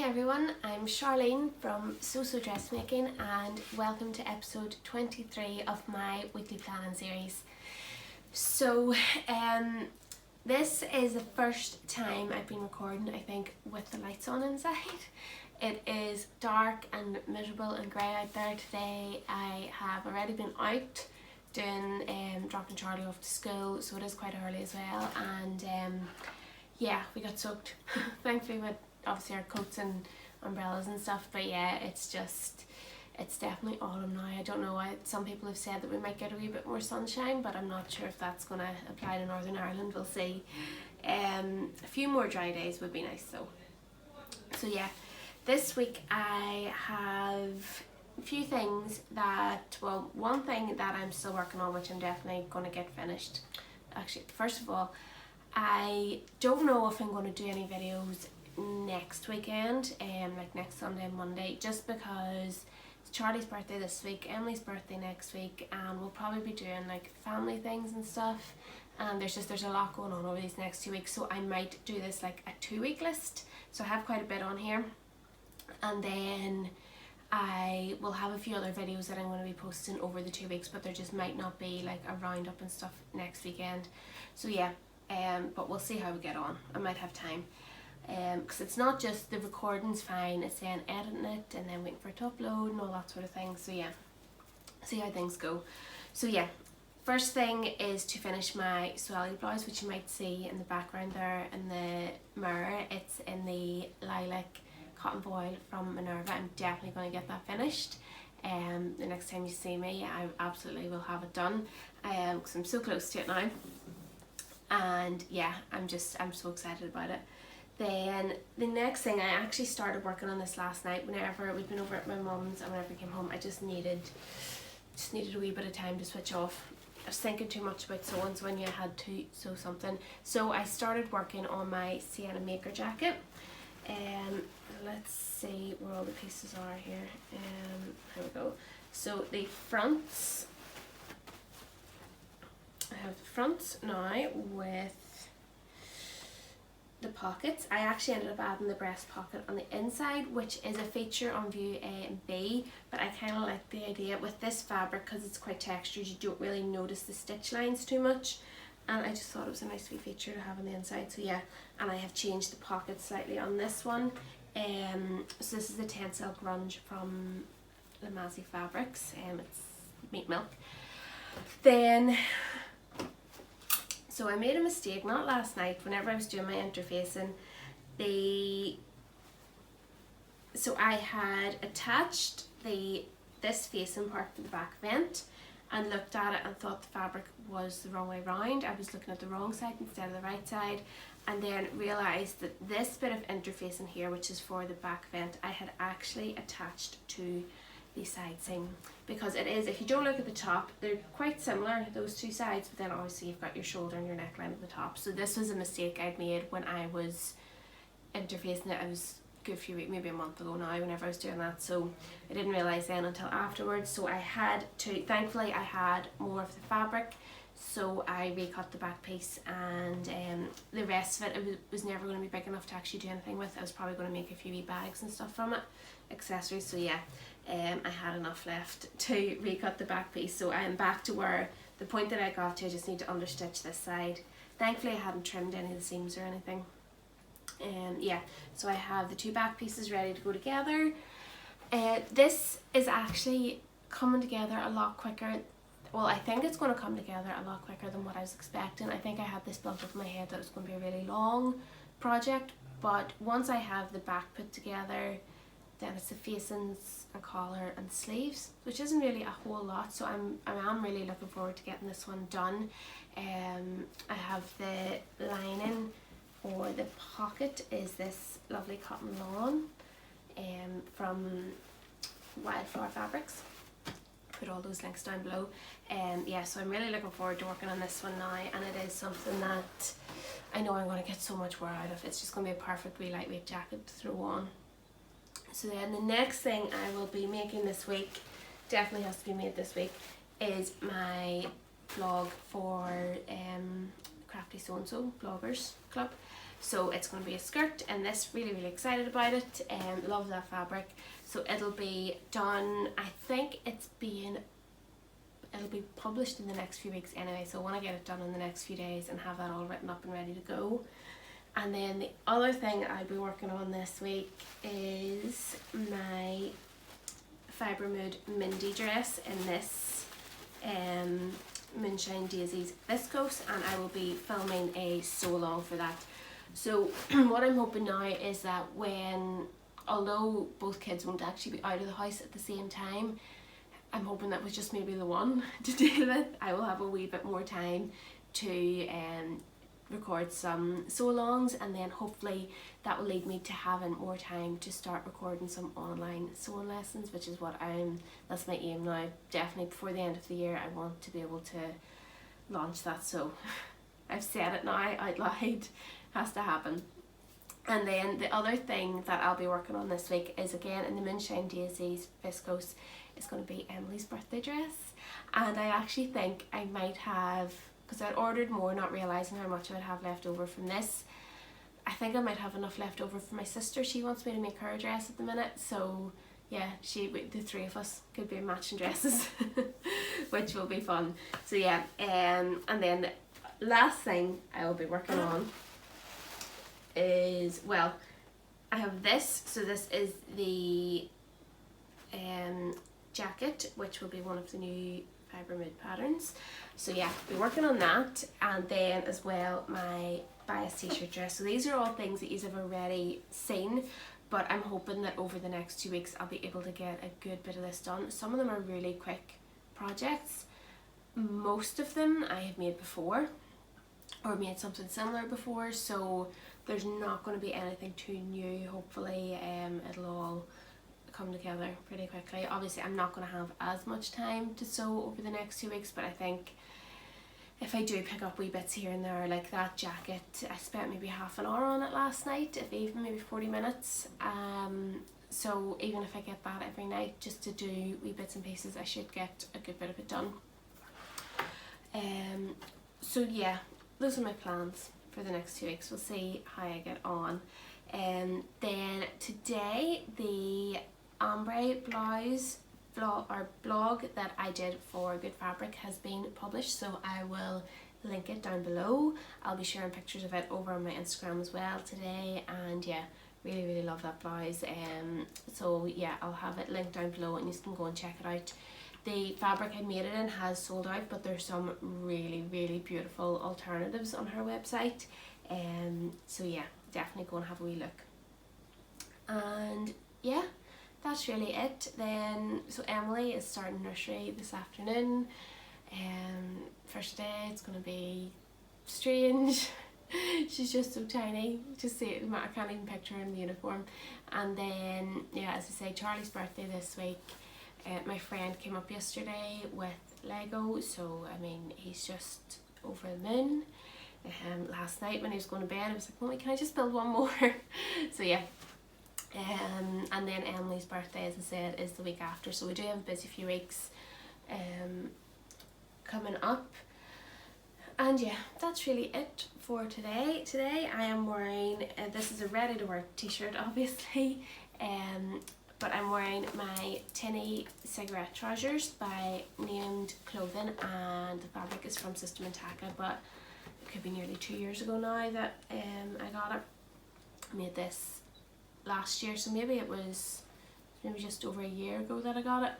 Hi everyone, I'm Sharlene from So Dressmaking and welcome to episode 23 of my weekly planning series. So this is the first time I've been recording, I think, with the lights on inside. It is dark and miserable and grey out there today. I have already been out doing dropping Charlie off to school, so it is quite early as well, and yeah, we got soaked thankfully with obviously our coats and umbrellas and stuff, but yeah, it's definitely autumn now. I don't know why some people have said that we might get a wee bit more sunshine, but I'm not sure if that's going to apply to Northern Ireland. We'll see. A few more dry days would be nice though. So yeah, this week I have a few things that, well, one thing that I'm still working on, which I'm definitely going to get finished. Actually, first of all, I don't know if I'm going to do any videos next weekend, like next Sunday and Monday, just because it's Charlie's birthday this week, Emily's birthday next week, and we'll probably be doing like family things and stuff, and there's a lot going on over these next 2 weeks, so I might do this like a 2-week list, so I have quite a bit on here, and then I will have a few other videos that I'm going to be posting over the 2 weeks, but there just might not be like a roundup and stuff next weekend. So yeah, but we'll see how we get on. I might have time. Because it's not just the recording's fine, it's then editing it and then waiting for it to upload and all that sort of thing. So yeah, see how things go. So yeah, first thing is to finish my Coeli blouse, which you might see in the background there in the mirror. It's in the lilac cotton foil from Minerva. I'm definitely going to get that finished. The next time you see me, I absolutely will have it done, because I'm so close to it now. And yeah, I'm so excited about it. Then the next thing, I actually started working on this last night. Whenever we'd been over at my mum's and whenever I came home, I just needed a wee bit of time to switch off. I was thinking too much about sewing, so I knew I had to sew something. So I started working on my Sienna maker jacket. Let's see where all the pieces are here. Here we go. So the fronts, I have the fronts now with the pockets. I actually ended up adding the breast pocket on the inside, which is a feature on view A and B, but I kind of like the idea with this fabric because it's quite textured. You don't really notice the stitch lines too much, and I just thought it was a nice wee feature to have on the inside. So yeah, and I have changed the pocket slightly on this one. So this is the Tencel Grunge from Lenaline Fabrics, it's meat milk. Then so I made a mistake, not last night, whenever I was doing my interfacing. So I had attached this facing part to the back vent and looked at it and thought the fabric was the wrong way round. I was looking at the wrong side instead of the right side, and then realised that this bit of interfacing here, which is for the back vent, I had actually attached to the side seam, because it is, if you don't look at the top, they're quite similar, those two sides, but then obviously you've got your shoulder and your neckline at the top. So this was a mistake I'd made when I was interfacing it. I was a good few weeks, maybe a month ago now, whenever I was doing that, so I didn't realise then until afterwards. So I had to, thankfully I had more of the fabric, so I recut the back piece, and the rest of it, was never going to be big enough to actually do anything with. I was probably going to make a few wee bags and stuff from it, accessories. So yeah, I had enough left to recut the back piece, so I am back to where the point that I got to. I just need to understitch this side. Thankfully I hadn't trimmed any of the seams or anything. Yeah, so I have the two back pieces ready to go together. This is actually coming together a lot quicker. Well, I think it's going to come together a lot quicker than what I was expecting. I think I had this built up in my head that it was going to be a really long project, but once I have the back put together, then it's the facings and collar and sleeves, which isn't really a whole lot, so I am really looking forward to getting this one done. I have the lining for the pocket is this lovely cotton lawn from Wildflower Fabrics. Put all those links down below. Yeah, so I'm really looking forward to working on this one now, and it is something that I know I'm going to get so much wear out of. It's just going to be a perfect wee lightweight jacket to throw on. So then the next thing I will be making this week, definitely has to be made this week, is my vlog for Crafty Sew and So Bloggers Club. So it's going to be a skirt, and this, really excited about it. Love that fabric. So it'll be done, I think it'll be published in the next few weeks anyway, so I want to get it done in the next few days and have that all written up and ready to go. And then the other thing I'll be working on this week is my Fibre Mood Mindy dress in this Moonshine Daisy's viscose, and I will be filming a sew along for that. So what I'm hoping now is that although both kids won't actually be out of the house at the same time, I'm hoping that was just maybe the one to deal with. I will have a wee bit more time to record some sew-alongs, and then hopefully that will lead me to having more time to start recording some online sewing lessons, which is that's my aim now. Definitely before the end of the year I want to be able to launch that, so I've said it now out loud, has to happen. And then the other thing that I'll be working on this week is, again, in the Moonshine Daisy's viscose, it's going to be Emily's birthday dress. And I actually think I might have, because I'd ordered more not realising how much I would have left over from this, I think I might have enough left over for my sister. She wants me to make her a dress at the minute, so yeah, the three of us could be matching dresses which will be fun. So yeah, and then the last thing I will be working on is, well, I have this. So this is the jacket, which will be one of the new Fibre Mood patterns. So yeah, be working on that, and then as well my bias t-shirt dress. So these are all things that you have already seen, but I'm hoping that over the next 2 weeks I'll be able to get a good bit of this done. Some of them are really quick projects. Most of them I have made before, or made something similar before, so there's not going to be anything too new. Hopefully it'll all come together pretty quickly. Obviously I'm not going to have as much time to sew over the next 2 weeks, but I think if I do pick up wee bits here and there, like that jacket, I spent maybe half an hour on it last night, if even maybe 40 minutes. So even if I get that every night just to do wee bits and pieces, I should get a good bit of it done. So yeah, those are my plans for the next 2 weeks. We'll see how I get on. Then today, the Ambre blouse blog that I did for Good Fabric has been published, so I will link it down below. I'll be sharing pictures of it over on my Instagram as well today, and yeah, really love that blouse. So yeah, I'll have it linked down below and you can go and check it out. The fabric I made it in has sold out, but there's some really beautiful alternatives on her website. So yeah, definitely go and have a wee look. And yeah, that's really it. Then, so Emily is starting nursery this afternoon. First day, it's going to be strange. She's just so tiny. Just see it, I can't even picture her in the uniform. And then, yeah, as I say, Charlie's birthday this week. My friend came up yesterday with Lego, so I mean, he's just over the moon. Last night when he was going to bed, I was like, Mommy, can I just build one more? So yeah. And then Emily's birthday, as I said, is the week after, so we do have a busy few weeks coming up. And yeah, that's really it for today. Today I am wearing, this is a ready to wear t-shirt obviously, but I'm wearing my Tynni cigarette trousers by Named Clothing, and the fabric is from System and Taka, but it could be nearly 2 years ago now that I got it. I made this last year, so maybe it was just over a year ago that I got it.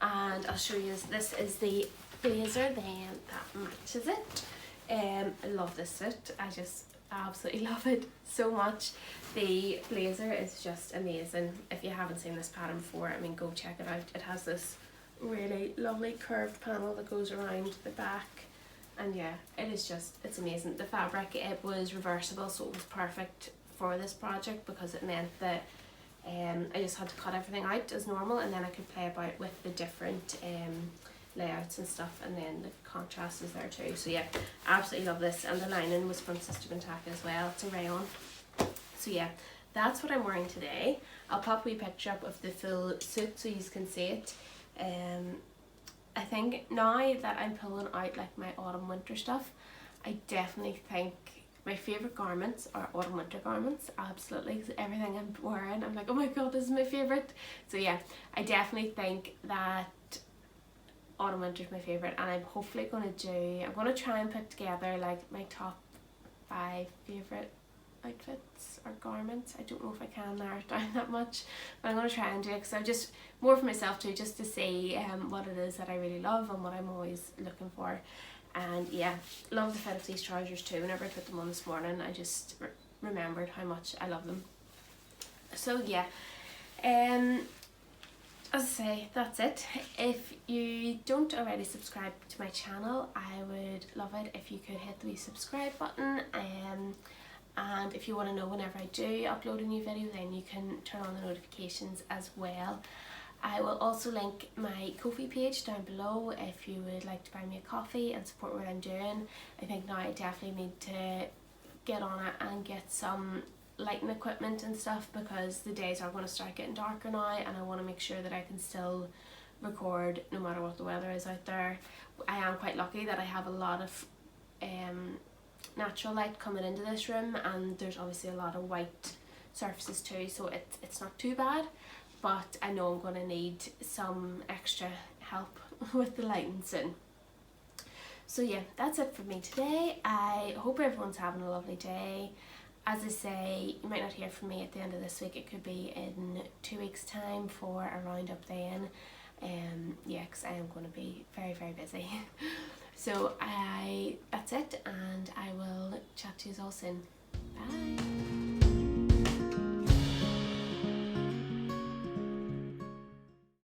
And I'll show you, this is the blazer then that matches it. I love this suit. I just absolutely love it so much. The blazer is just amazing. If you haven't seen this pattern before, I mean, go check it out. It has this really lovely curved panel that goes around the back, and yeah, it's amazing. The fabric, it was reversible, so it was perfect for this project because it meant that I just had to cut everything out as normal, and then I could play about with the different layouts and stuff, and then the contrast is there too. So yeah, absolutely love this. And the lining was from System and Taka as well. It's a rayon. So yeah, that's what I'm wearing today. I'll pop a wee picture up of the full suit so you can see it. I think now that I'm pulling out like my autumn winter stuff, I definitely think my favourite garments are autumn winter garments, absolutely, 'cause everything I'm wearing I'm like, oh my god, this is my favourite. So yeah, I definitely think that autumn winter is my favourite, and I'm hopefully going to try and put together like my top 5 favourite outfits or garments. I don't know if I can narrow it down that much, but I'm going to try and do it, because I'm just more for myself too, just to see what it is that I really love and what I'm always looking for. And yeah, love the fit of these trousers too. Whenever I put them on this morning, I just remembered how much I love them. So yeah, as I say, that's it. If you don't already subscribe to my channel, I would love it if you could hit the wee subscribe button. And if you want to know whenever I do upload a new video, then you can turn on the notifications as well. I will also link my Ko-fi page down below if you would like to buy me a coffee and support what I'm doing. I think now I definitely need to get on it and get some lighting equipment and stuff, because the days are going to start getting darker now, and I want to make sure that I can still record no matter what the weather is out there. I am quite lucky that I have a lot of natural light coming into this room, and there's obviously a lot of white surfaces too, so it's not too bad, but I know I'm going to need some extra help with the lighting soon. So yeah, that's it for me today. I hope everyone's having a lovely day. As I say, you might not hear from me at the end of this week. It could be in 2 weeks time for a roundup then. Yeah, because I am going to be very, very busy. So that's it, and I will chat to you all soon. Bye.